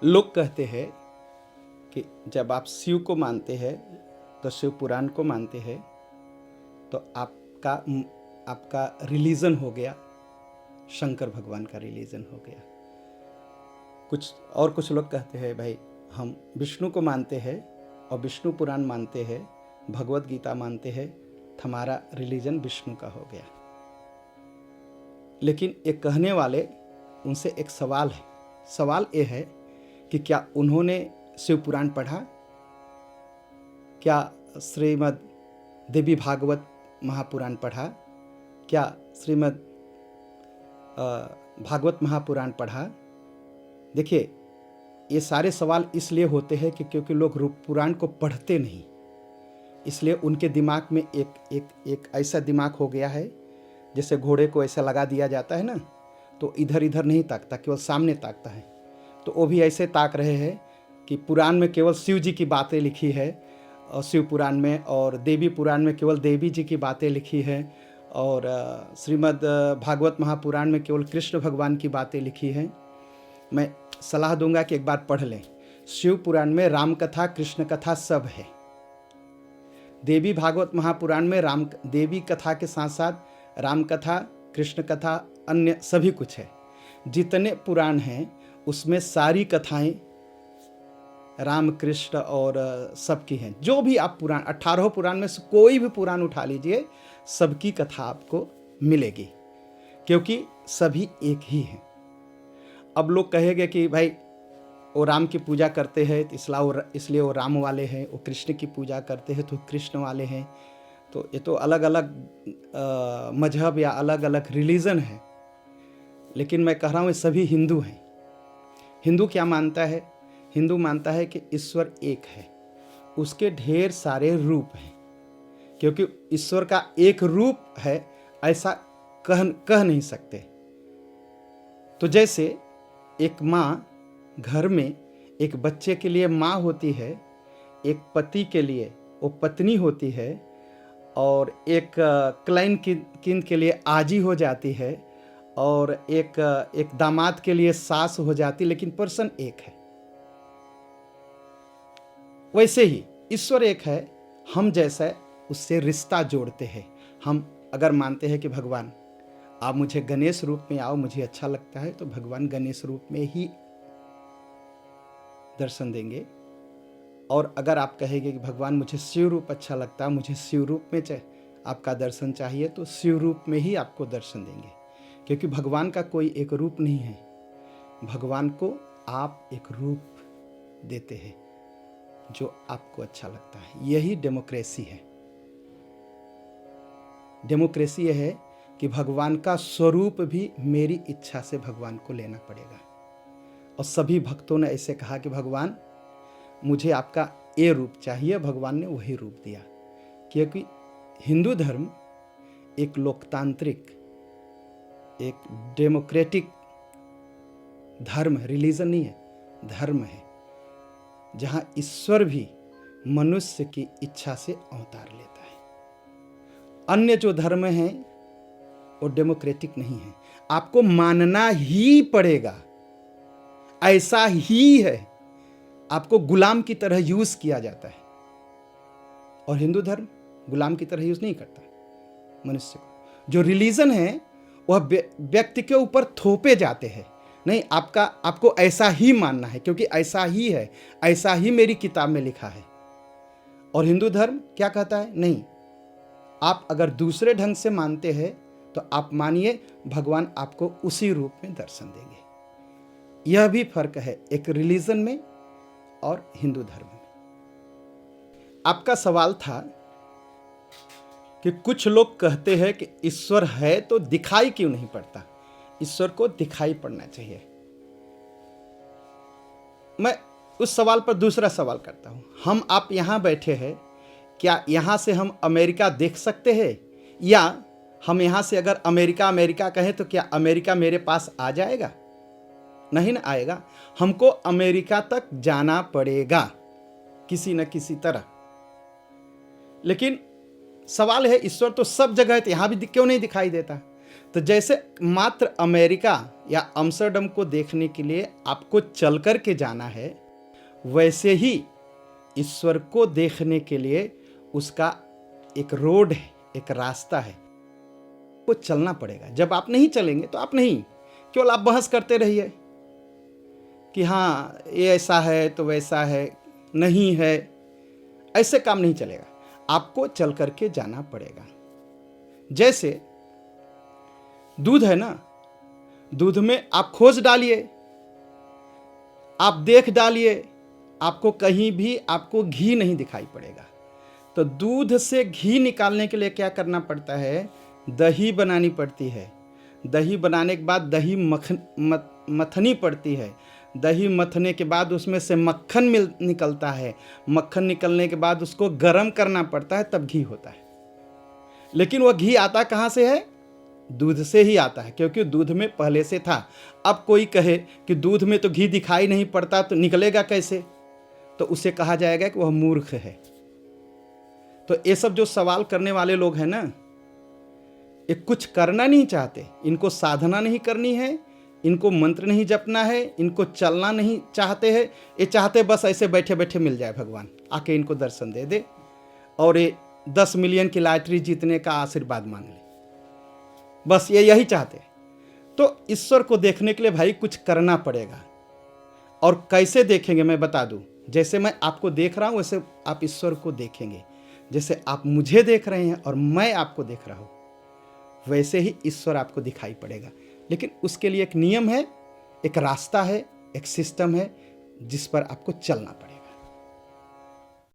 लोग कहते हैं कि जब आप शिव को मानते हैं तो शिव पुराण को मानते हैं तो आपका रिलीजन हो गया, शंकर भगवान का रिलीजन हो गया। कुछ लोग कहते हैं भाई हम विष्णु को मानते हैं और विष्णु पुराण मानते हैं, भगवत गीता मानते हैं, हमारा रिलीजन विष्णु का हो गया। लेकिन एक कहने वाले उनसे एक सवाल है। सवाल ये है कि क्या उन्होंने शिव पुराण पढ़ा? क्या श्रीमद् देवी भागवत महापुराण पढ़ा? क्या श्रीमद् भागवत महापुराण पढ़ा? देखिए, ये सारे सवाल इसलिए होते हैं कि क्योंकि लोग पुराण को पढ़ते नहीं, इसलिए उनके दिमाग में एक ऐसा दिमाग हो गया है, जैसे घोड़े को ऐसा लगा दिया जाता है ना, तो इधर इधर नहीं ताकता, केवल सामने ताकता है। तो वो भी ऐसे ताक रहे हैं कि पुराण में केवल शिव जी की बातें लिखी है, और शिव पुराण में, और देवी पुराण में केवल देवी जी की बातें लिखी है, और श्रीमद् भागवत महापुराण में केवल कृष्ण भगवान की बातें लिखी हैं। मैं सलाह दूंगा कि एक बार पढ़ लें। शिव पुराण में राम कथा, कृष्ण कथा सब है। देवी भागवत महापुराण में देवी कथा के साथ साथ राम कथा, कृष्ण कथा, अन्य सभी कुछ है। जितने पुराण हैं उसमें सारी कथाएं राम कृष्ण और सबकी हैं। जो भी आप पुराण 18 पुराण में से कोई भी पुराण उठा लीजिए, सबकी कथा आपको मिलेगी, क्योंकि सभी एक ही हैं। अब लोग कहेंगे कि भाई वो राम की पूजा करते हैं तो इसलिए वो राम वाले हैं, वो कृष्ण की पूजा करते हैं तो कृष्ण वाले हैं। तो ये तो अलग अलग मजहब या अलग अलग रिलीजन है। लेकिन मैं कह रहा हूँ ये सभी हिंदू हैं। हिंदू क्या मानता है? हिंदू मानता है कि ईश्वर एक है, उसके ढेर सारे रूप हैं। क्योंकि ईश्वर का एक रूप है ऐसा कह नहीं सकते। तो जैसे एक माँ घर में एक बच्चे के लिए माँ होती है, एक पति के लिए वो पत्नी होती है, और एक क्लाइन किन के लिए आजी हो जाती है, और एक दामाद के लिए सास हो जाती, लेकिन पर्सन एक है। वैसे ही ईश्वर एक है, हम जैसा उससे रिश्ता जोड़ते हैं। हम अगर मानते हैं कि भगवान आप मुझे गणेश रूप में आओ, मुझे अच्छा लगता है, तो भगवान गणेश रूप में ही दर्शन देंगे। और अगर आप कहेंगे कि भगवान मुझे शिव रूप अच्छा लगता है, मुझे शिव रूप में आपका दर्शन चाहिए, तो शिव रूप में ही आपको दर्शन देंगे। क्योंकि भगवान का कोई एक रूप नहीं है, भगवान को आप एक रूप देते हैं जो आपको अच्छा लगता है। यही डेमोक्रेसी है। डेमोक्रेसी यह है कि भगवान का स्वरूप भी मेरी इच्छा से भगवान को लेना पड़ेगा। और सभी भक्तों ने ऐसे कहा कि भगवान मुझे आपका ये रूप चाहिए, भगवान ने वही रूप दिया। क्योंकि हिंदू धर्म एक लोकतांत्रिक, एक डेमोक्रेटिक धर्म है, रिलीजन नहीं है, धर्म है, जहां ईश्वर भी मनुष्य की इच्छा से अवतार लेता है। अन्य जो धर्म हैं वो डेमोक्रेटिक नहीं है, आपको मानना ही पड़ेगा, ऐसा ही है, आपको गुलाम की तरह यूज किया जाता है। और हिंदू धर्म गुलाम की तरह यूज नहीं करता मनुष्य को। जो रिलीजन है वह व्यक्ति के ऊपर थोपे जाते हैं। नहीं, आपको ऐसा ही मानना है क्योंकि ऐसा ही है, ऐसा ही मेरी किताब में लिखा है। और हिंदू धर्म क्या कहता है? नहीं, आप अगर दूसरे ढंग से मानते हैं तो आप मानिए, भगवान आपको उसी रूप में दर्शन देंगे। यह भी फर्क है एक रिलीजन में और हिंदू धर्म में। आपका सवाल था कि कुछ लोग कहते हैं कि ईश्वर है तो दिखाई क्यों नहीं पड़ता? ईश्वर को दिखाई पड़ना चाहिए। मैं उस सवाल पर दूसरा सवाल करता हूं। हम आप यहां बैठे हैं, क्या यहां से हम अमेरिका देख सकते हैं? या हम यहां से अगर अमेरिका कहें तो क्या अमेरिका मेरे पास आ जाएगा? नहीं ना आएगा। हमको अमेरिका तक जाना पड़ेगा किसी न किसी तरह। लेकिन सवाल है, ईश्वर तो सब जगह है, तो यहां भी क्यों नहीं दिखाई देता? तो जैसे मात्र अमेरिका या अम्स्टर्डम को देखने के लिए आपको चल कर के जाना है, वैसे ही ईश्वर को देखने के लिए उसका एक रोड है, एक रास्ता है, वो चलना पड़ेगा। जब आप नहीं चलेंगे तो आप नहीं, केवल आप बहस करते रहिए कि हाँ ये ऐसा है तो वैसा है, नहीं है, ऐसे काम नहीं चलेगा। आपको चल करके जाना पड़ेगा। जैसे दूध है ना, दूध में आप खोज डालिए, आप देख डालिए, आपको कहीं भी आपको घी नहीं दिखाई पड़ेगा। तो दूध से घी निकालने के लिए क्या करना पड़ता है? दही बनानी पड़ती है। दही बनाने के बाद दही मथनी पड़ती है। दही मथने के बाद उसमें से मक्खन निकलता है। मक्खन निकलने के बाद उसको गर्म करना पड़ता है, तब घी होता है। लेकिन वह घी आता कहाँ से है? दूध से ही आता है, क्योंकि दूध में पहले से था। अब कोई कहे कि दूध में तो घी दिखाई नहीं पड़ता, तो निकलेगा कैसे? तो उसे कहा जाएगा कि वह मूर्ख है। तो ये सब जो सवाल करने वाले लोग हैं ना, ये कुछ करना नहीं चाहते। इनको साधना नहीं करनी है, इनको मंत्र नहीं जपना है, इनको चलना नहीं चाहते हैं। ये चाहते बस ऐसे बैठे बैठे मिल जाए भगवान, आके इनको दर्शन दे दे और ये 10 मिलियन की लॉटरी जीतने का आशीर्वाद मांग ले, बस ये यही चाहते। तो ईश्वर को देखने के लिए भाई कुछ करना पड़ेगा। और कैसे देखेंगे मैं बता दूं। जैसे मैं आपको देख रहा हूं वैसे आप ईश्वर को देखेंगे। जैसे आप मुझे देख रहे हैं और मैं आपको देख रहा हूं, वैसे ही ईश्वर आपको दिखाई पड़ेगा। लेकिन उसके लिए एक नियम है, एक रास्ता है, एक सिस्टम है जिस पर आपको चलना पड़ेगा।